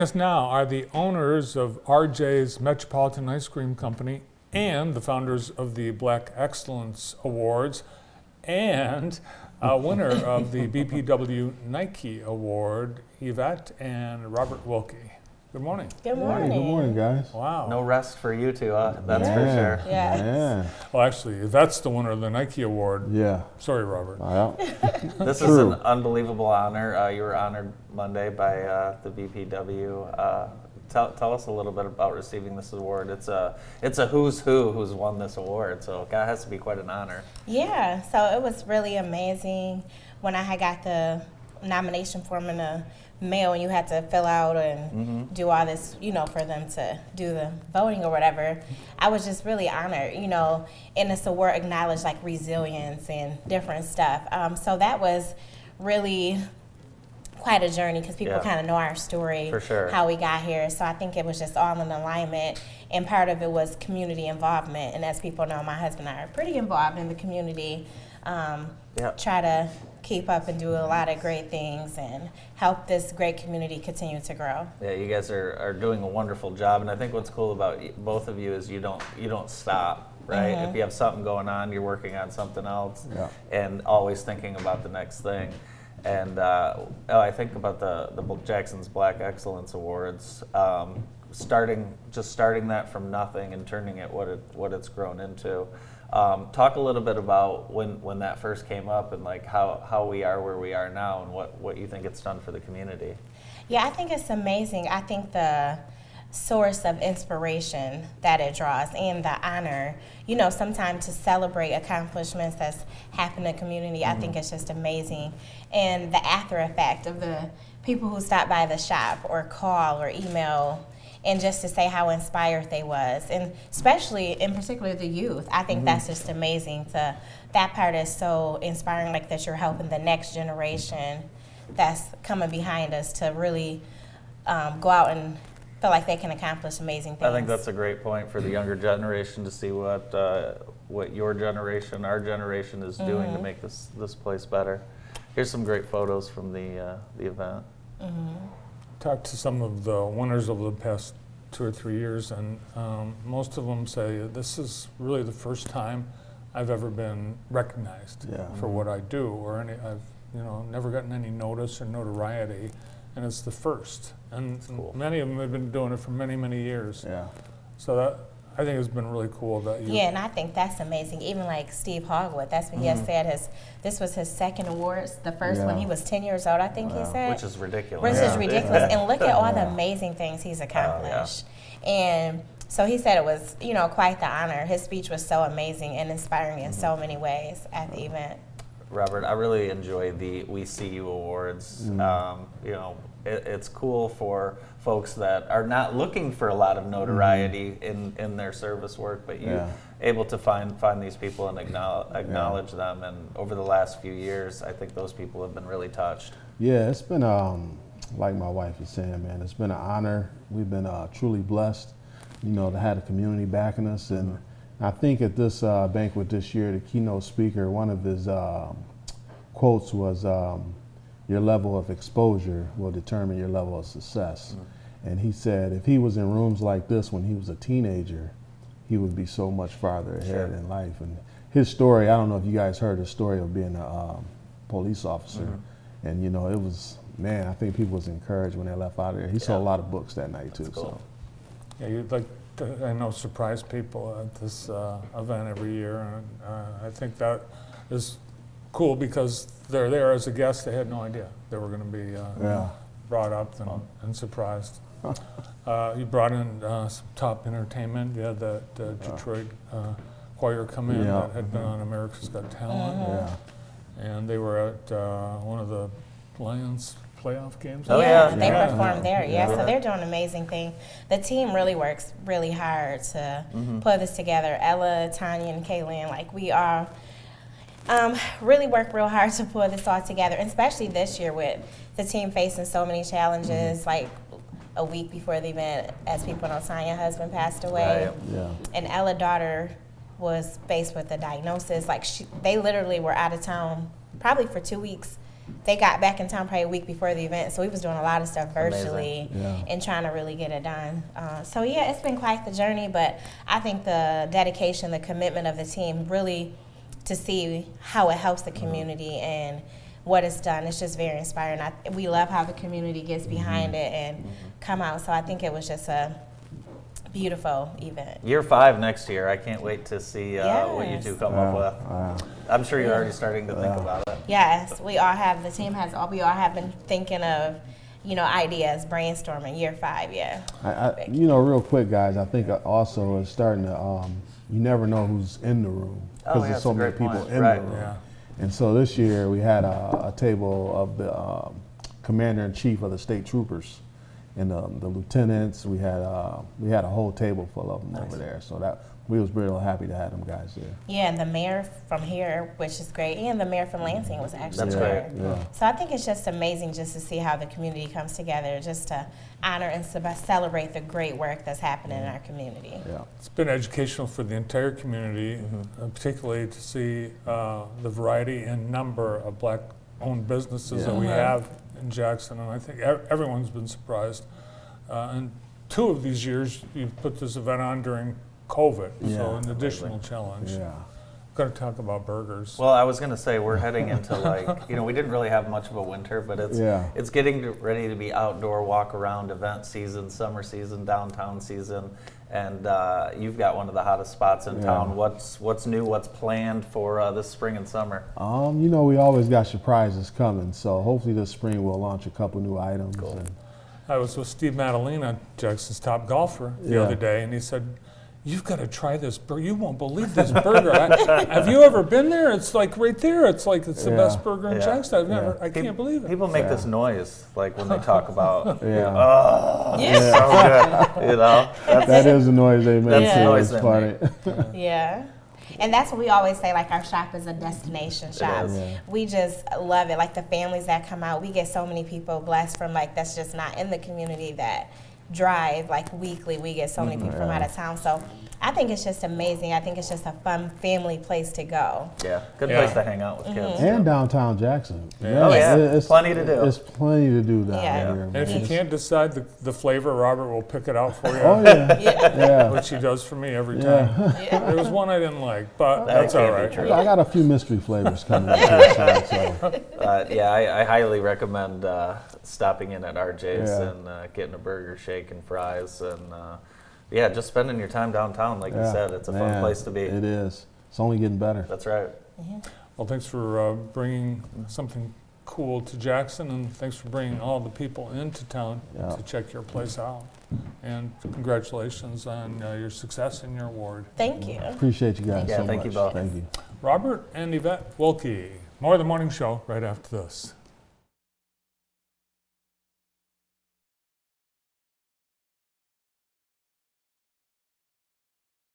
Us now are the owners of RJ's Metropolitan Ice Cream Company and the founders of the Black Excellence Awards and a winner of the BPW Nike Award, Yvette and Robert Wilkie. Good morning. Good morning. Hey, good morning, guys. Wow. No rest for you two, that's for sure. Yeah. Well, actually, Yvette's the winner of the Nike Award. Yeah. Sorry, Robert. This is an unbelievable honor. You were honored Monday by the BPW. Tell us a little bit about receiving this award. It's a who's who's won this award, so it has to be quite an honor. Yeah, so it was really amazing when I had got the nomination form in the mail and you had to fill out and do all this, for them to do the voting or whatever. I was just really honored, and this award acknowledged like resilience and different stuff. So that was really quite a journey because people kind of know our story, for sure, how we got here. So I think it was just all in alignment, and part of it was community involvement. And as people know, my husband and I are pretty involved in the community. Try to keep up and do a lot of great things and help this great community continue to grow. Yeah, you guys are doing a wonderful job, and I think what's cool about both of you is you don't stop, right? If you have something going on, you're working on something else, and always thinking about the next thing. And I think about the Jackson's Black Excellence Awards, starting that from nothing and turning it what it's grown into. Talk a little bit about when that first came up and like how we are where we are now and what you think it's done for the community. Yeah, I think it's amazing. I think the source of inspiration that it draws and the honor, sometimes to celebrate accomplishments that's happened in the community, I think it's just amazing. And the after effect of the people who stop by the shop or call or email and just to say how inspired they was, and especially in particular the youth. I think that's just amazing. That part is so inspiring, like that you're helping the next generation that's coming behind us to really go out and feel like they can accomplish amazing things. I think that's a great point for the younger generation to see what your generation, our generation is doing to make this place better. Here's some great photos from the event. Talked to some of the winners over the past 2 or 3 years, and most of them say this is really the first time I've ever been recognized for what I do, or I've never gotten any notice or notoriety, and it's the first. And cool. Many of them have been doing it for many, many years. Yeah. So that I think it's been really cool that you. Yeah, and I think that's amazing. Even like Steve Hogwood, that's what he has said. This was his second awards. The first one, he was 10 years old, I think he said. Which is ridiculous. Which is ridiculous. And look at all the amazing things he's accomplished. And so he said it was, quite the honor. His speech was so amazing and inspiring in so many ways at the event. Robert, I really enjoy the We See You Awards. It's cool for folks that are not looking for a lot of notoriety in their service work, but you able to find these people and acknowledge them. And over the last few years, I think those people have been really touched. Yeah, it's been, like my wife is saying, man, it's been an honor. We've been truly blessed, to have the community backing us. And I think at this banquet this year, the keynote speaker, one of his quotes was, your level of exposure will determine your level of success. And he said if he was in rooms like this when he was a teenager, he would be so much farther ahead in life. And his story, I don't know if you guys heard his story of being a police officer. And it was, man, I think people was encouraged when they left out of there. He sold a lot of books that night too. Cool. So. Yeah, you'd like to, I know, surprise people at this event every year, and I think that is cool because they're there as a guest. They had no idea they were going to be brought up and surprised. You brought in some top entertainment. You had that Detroit choir come in that had been on America's Got Talent. And they were at one of the Lions playoff games. Oh, They performed there. So they're doing an amazing thing. The team really works really hard to put this together. Ella, Tanya, and Kaylin, we are really work real hard to pull this all together, and especially this year with the team facing so many challenges, like a week before the event, as people know, Tanya's husband passed away, and Ella's daughter was faced with a diagnosis. They literally were out of town probably for 2 weeks they got back in town probably a week before the event, so we was doing a lot of stuff virtually Yeah. and trying to really get it done. So yeah, it's been quite the journey, but I think the dedication, the commitment of the team, really to see how it helps the community and what it's done, it's just very inspiring. We love how the community gets behind it and come out. So I think it was just a beautiful event. Year 5 next year. I can't wait to see what you Yes. two come up with. I'm sure you're already starting to think about it. Yes, we all have. The team has. We all have been thinking of, ideas, brainstorming. Year 5, yeah. Real quick, guys. I think also it's starting to. You never know who's in the room because there's so many people in the room. Yeah. And so this year we had a table of the commander in chief of the state troopers and the lieutenants. We had a whole table full of them over there. So that we was really happy to have them guys there. Yeah, and the mayor from here, which is great, and the mayor from Lansing was actually That's there. great. Yeah. So I think it's just amazing just to see how the community comes together, just to honor and celebrate the great work that's happening in our community. Yeah. It's been educational for the entire community, particularly to see the variety and number of Black-owned businesses that we have in Jackson, and I think everyone's been surprised. And 2 of these years, you've put this event on during COVID, so Yeah. an additional challenge. Yeah. Got to talk about burgers. Well, I was going to say we're heading into we didn't really have much of a winter, but it's getting ready to be outdoor walk around event season, summer season, downtown season, and you've got one of the hottest spots in town. What's new? What's planned for this spring and summer? We always got surprises coming, so hopefully this spring we'll launch a couple new items. Cool. And I was with Steve Madalena, Jackson's top golfer, the other day, and he said, "You've got to try this burger. You won't believe this burger. Have you ever been there? It's like right there. It's like it's the best burger in Jackson. I can't believe it." People make this noise like when they talk about, Yeah. oh, so good. that is the noise they make. That's the too. noise It's they funny. Yeah. And that's what we always say, like our shop is a destination shop. is. Yeah. We just love it. Like the families that come out, we get so many people blessed from that's just not in the community that drive weekly. We get so many people from out of town. So I think it's just amazing. I think it's just a fun family place to go. Yeah, good place to hang out with kids. And downtown Jackson. Yeah. Oh, yeah. It's Plenty to do. It's plenty to do down Yeah. here. And if you man. can't decide the flavor, Robert will pick it out for you, Oh yeah. Yeah. which he does for me every time. Yeah. There was one I didn't like, but That that's can't all be right. true. I got a few mystery flavors coming up here soon, so I highly recommend stopping in at RJ's Yeah. and getting a burger, shake, and fries, and just spending your time downtown. Like you yeah. said, it's a fun Man, place to be. It is. It's only getting better. That's right. Well, thanks for bringing something cool to Jackson, and thanks for bringing all the people into town to check your place out. And congratulations on your success in your award. Thank you. Appreciate you guys Yeah, so thank much. you both. Thank you. Robert and Yvette Wilkie, more of the morning show right after this.